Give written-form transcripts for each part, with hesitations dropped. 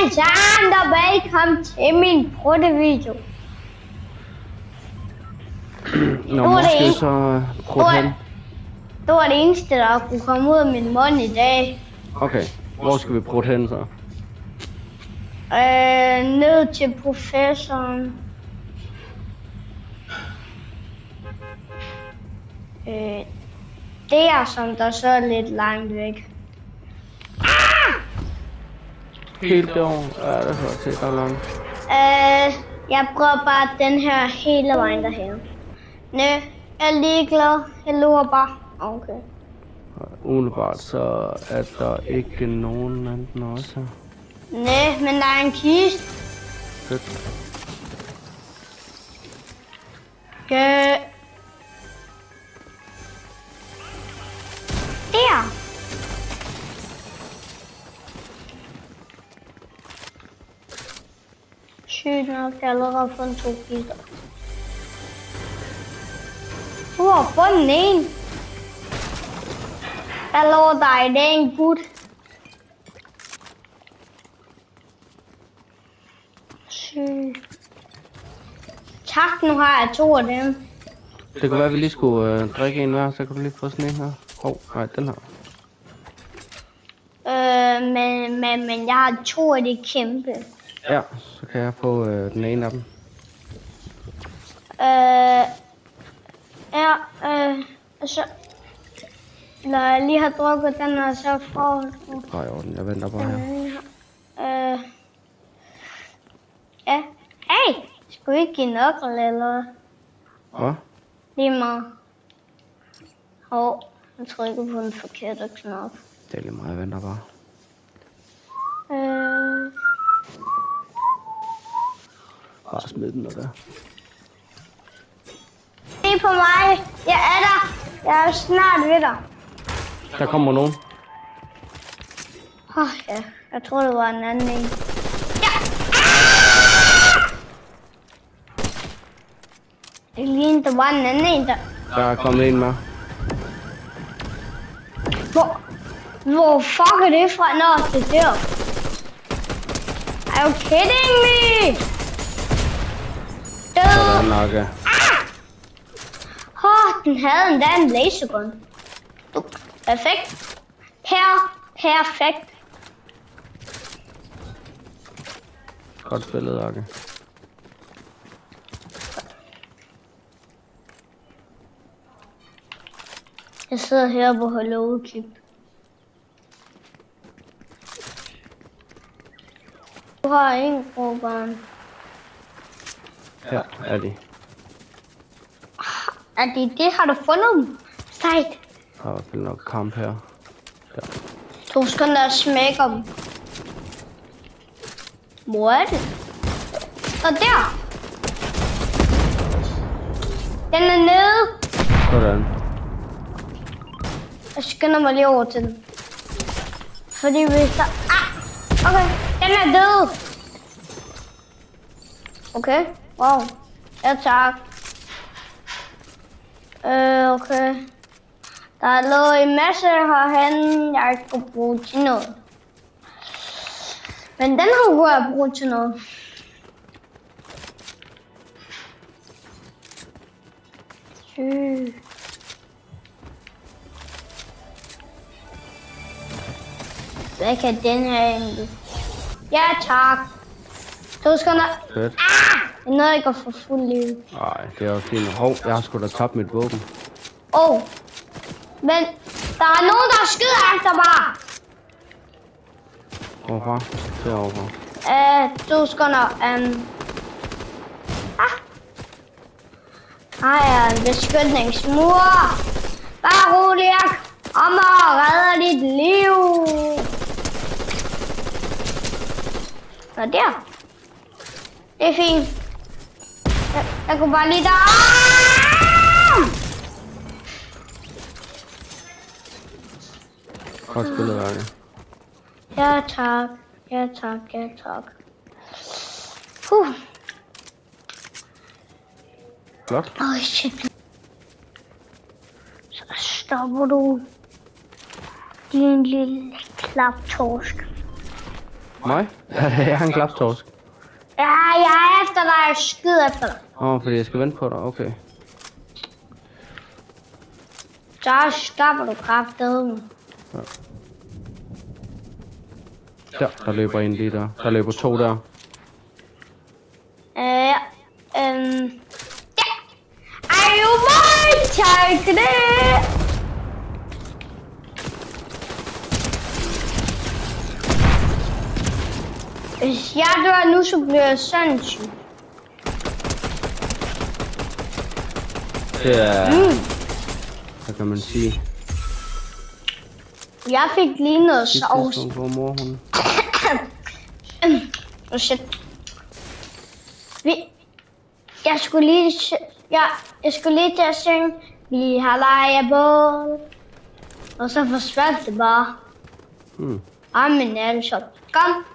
Alexander, velkommen til min pruttevideo. Nå, hvor skal vi så prutte hen? Det var det eneste, der kunne komme ud af min mund i dag. Okay, hvor skal vi prutte hen så? Ned til professoren. Der, som der så er lidt langt væk. Helt derovre? Ja, det hører til, der er langt. Jeg prøver bare den her hele vejen derhen. Jeg er ligeglad. Jeg lurer bare. Okay. Umiddelbart så er der ikke nogen anden også. Nej, men der er en kiste. Fedt. Der. Sygt nok, jeg har allerede fundet 2 kister. Du har fundet en. Jeg lover dig, det er en gut. Sygt. Tak, nu har jeg 2 af dem. Det kan være, at vi lige skulle drikke en hver, så kan du lige få sådan en her. Nej, den her. Men jeg har 2 af de kæmpe. Ja, så kan jeg få den ene af dem. Så når jeg lige har drukket den, og så får du. Nej, orden, jeg venter bare her. Ja. Hey, skulle vi ikke give nøgle eller? Hvad? Lige meget. Jeg tror ikke på den forkerte knap. Det er lige meget, jeg venter bare. Bare smid den der. Se på mig. Jeg er der. Jeg er snart ved dig. Der kommer nogen. Ja. Jeg tror det var en anden en. Ja. Det lignede, der var en anden en der. Der er kommet en med. Hvor fuck er det fra? Nå, det der. Are you kidding me? Sådan nok, ja. Den havde endda en lasergun. Perfekt. Perfekt. Godt spillet, Akke. Jeg sidder her på Hello Kip. Du har en råbarn. Her er de. Er det har du fundet dem? Sejt. Der er i hvert fald nok kamp her. Ja. Du skal da smække dem. Hvor er det? Og der. Den er nede. Sådan. Jeg skynder mig lige over til den. Fordi hvis der... Okay, den er død. Okay, wow. Ja, tak. Okay. Der lå en masse herhen, jeg ikke kunne bruge til noget. Men den her kunne jeg bruge til noget. Hvad kan den her egentlig? Ja, tak. Du skal nok... Fedt. Jeg nåede ikke at få fuld liv. Nej, det er jo fint. Jeg har sgu da tabt mit våben. Men der er nogen, der skyder efter mig. Hvorfor? Derovre. Du skal nok... Her er en beskytningsmur. Bare rolig, jeg kommer og redder dit liv. Hvad der? Det er fint. Jeg kunne bare lige der. Godt spillet, Akke. Ja, tak. Ja, tak. Ja, tak. Flot. Shit. Så stopper du. Din lille klaptorsk. Mig? Jeg har en klaptorsk. Ja, jeg er efter dig. Jeg skyder efter dig. Fordi jeg skal vente på dig. Okay. Så stopper du kraftedet. Ja. Der løber en lige der. Der løber 2 der. Ja. Are you my target? Hvis jeg dør nu, så bliver jeg sindssyg. Ja. Hvad kan man sige? Jeg fik lige noget sovs. Hvor mor hun? Shit. Jeg skulle lige til at synge. Vi har lejebål. Og så forsvandt det bare. Men altså, kom.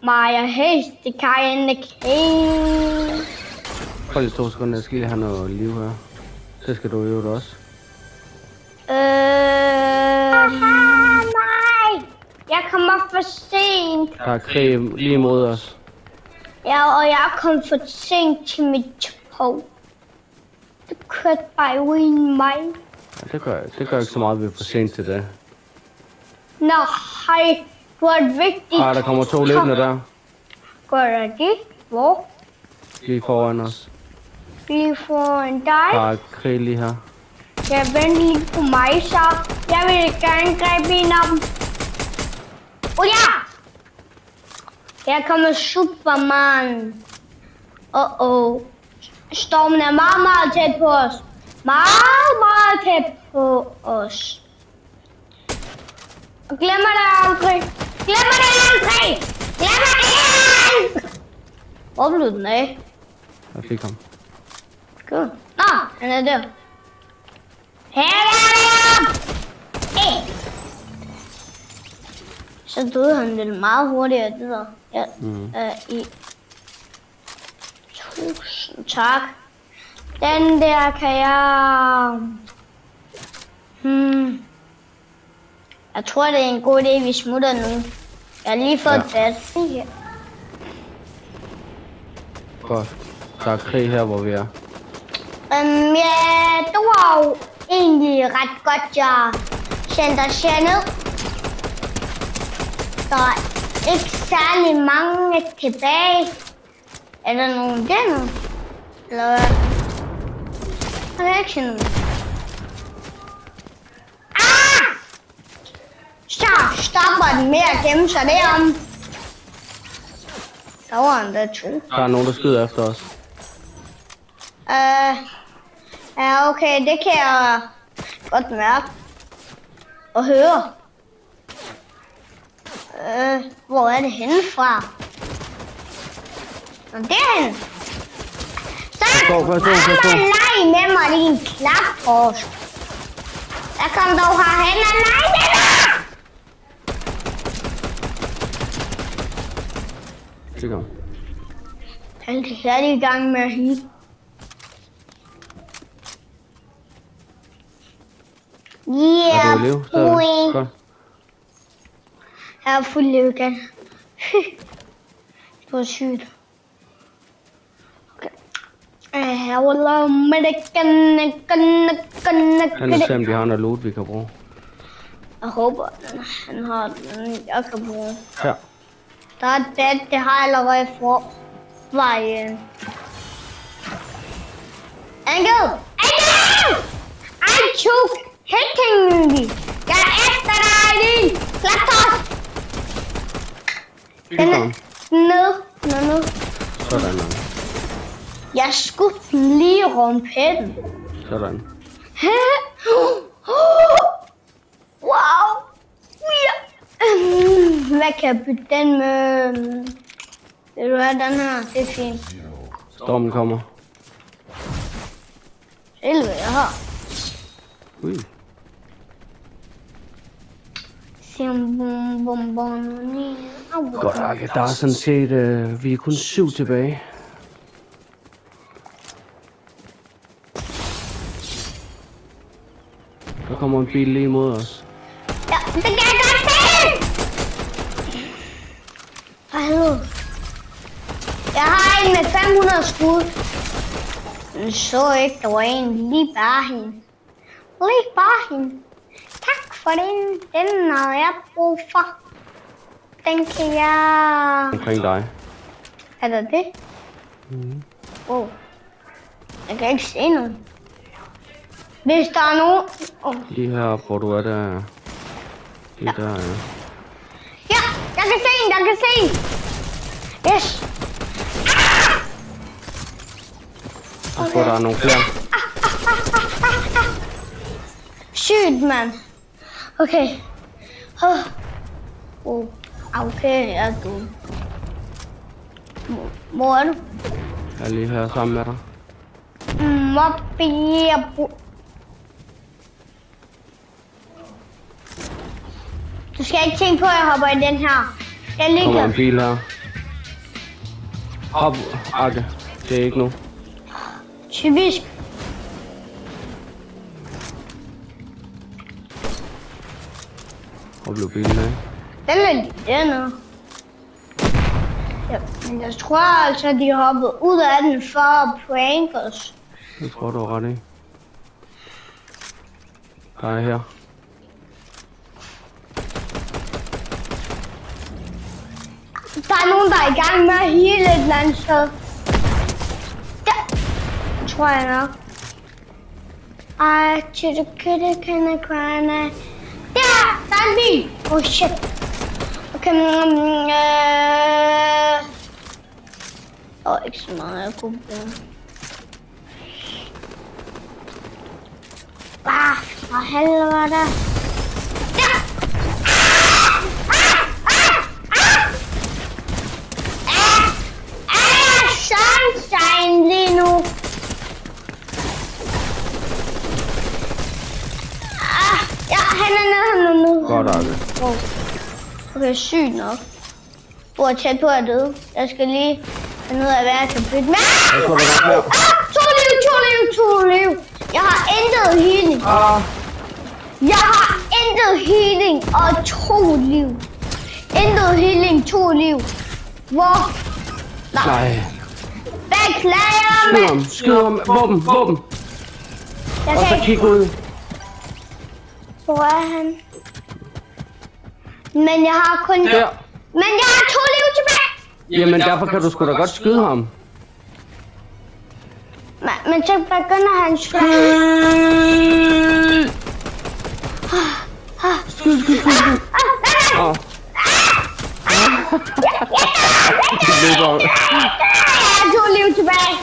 Maja heste kajende kæde. Prøv lige 2 sekunder, jeg skal lige have noget liv her. Det skal du øve også. Nej. Jeg kommer for sent. Der er krig lige imod os. Ja, og jeg kom for sent til mit tog. Det kørte bare uden mig. Ja, det gør ikke så meget, at vi er for sent til det. Nå, hej. Du er et vigtigt... Der kommer 2 løbende der. Gør der det? Hvor? Lige foran os. Lige foran dig? Der er krig lige her. Jeg venter lige på mig, så jeg vil gerne gribe en af dem. Ja! Her kommer Superman. Stormen er meget, meget tæt på os. Meget, meget tæt på os. Og glemmer det aldrig. Glemmer det aldrig. Glemmer det aldrig. Hvor blev den af? Jeg fik ham. Good. Nå, han er der. Her er han! Så døde han vel meget hurtigere, det der. Ja, i 1000 tak. Den der kan jeg... Jeg tror, det er en god idé, vi smutter nu. Jeg har lige fået fat. Godt. Der er krig her, hvor vi er. Ja, det var jo egentlig ret godt, jeg sendte os herned. Der er ikke særlig mange tilbage. Er der nogen der? Eller hvad? Der er ikke nogen. Så stopper den med at gemme sig derom. Der var en der til. Der er nogen, der skyder efter os. Ja, okay, det kan jeg godt mærke og høre. Hvor er det henne fra? Derhen. Så lege med mig, din klaptorsk. Der kom dog herhen og lege med mig. Det kom. Han er særlig i gang med at hige. Er du i liv? Godt. Jeg er fuld liv igen. Det var sygt. Jeg vil lave med det Han er simpelthen, vi har noget loot, vi kan bruge. Jeg håber, han har den, jeg kan bruge. Ja. Der er det har jeg allerede for vejen. Angel! I took hitting me! Jeg er efter dig, din klaptorsk! Den er ned. Sådan. Jeg skubber den lige rumpetten. Sådan. Wow! Hvad kan jeg bytte den med? Vil du have den her? Det er fint. Stormen kommer. Helvede, jeg har. Ui. Godt, okay. Der er sådan set, vi er kun 7 tilbage. Der kommer en bil lige imod os. Ja, det kan jeg godt se! 500 skud. Jeg så ikke, der var en lige bare hende. Lige bare hende. Tak for den. Den har jeg brug for. Den kan jeg... Omkring dig. Er der det? Mm. Wow. Jeg kan ikke se noget. Hvis der er nogen... Lige her, hvor du er der. Lige der, ja. Ja, jeg kan se en, jeg kan se en. Yes. Jeg tror, der er nogle flere. Sygt, mand. Okay. Okay, jeg er dum. Hvor er du? Jeg er lige her sammen med dig. Du skal ikke tænke på, at jeg hopper i den her. Jeg ligger. Kommer en bil her. Hop, Akke. Det er ikke nu. Typisk. Hvor blev bilen af? Den er lige dernede. Ja, men jeg tror altså, at de hoppede ud af den for at prank os. Jeg tror, du er ret i. Der er her. Der er nogen, der er i gang med at heale et eller andet sted. Der tror jeg nok. Ej, til det kødte kan jeg grønne. Der er en bil. Oh shit. Okay, ikke så meget, jeg kunne bruge. For helvede. Sunshine lige nu. Ja, han er nede. Godt, Akke. Okay, sygt nok. Hvor tæt på at døde. Jeg skal lige finde ud af, hvad jeg kan bytte med. Jeg tror, der er nok mere. 2 liv. Jeg har intet healing. Jeg har intet healing og 2 liv. Intet healing, 2 liv. Hvor? Nej. Beklager, mand. Skyd ham. Våben. Og så kig ud. Hvor er han? Men jeg har kun... Der. Men jeg har 2 liv tilbage. Jamen, derfor kan du sgu da godt skyde ham. Men så begynder han Skyd. Jeg har 2 liv tilbage.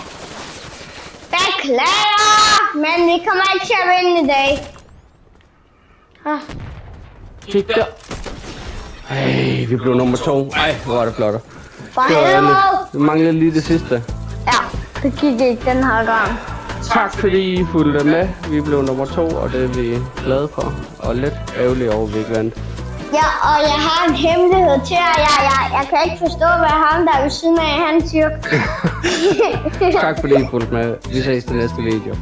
Beklager, men vi kommer ikke til at vinde i dag. Kig der. Ej, vi blev nummer 2. Ej, hvor er det flot. For helvede. Vi manglede lige det sidste. Ja, det gik ikke den her gang. Tak fordi I fulgte med. Vi blev nummer 2, og det er vi glade for. Og lidt ærgerlige over, vi ikke vandt. Ja, og jeg har en hemmelighed til jer. Jeg kan ikke forstå, hvad ham der er ved siden af, han siger. Tak fordi I fulgte med. Vi ses i næste video.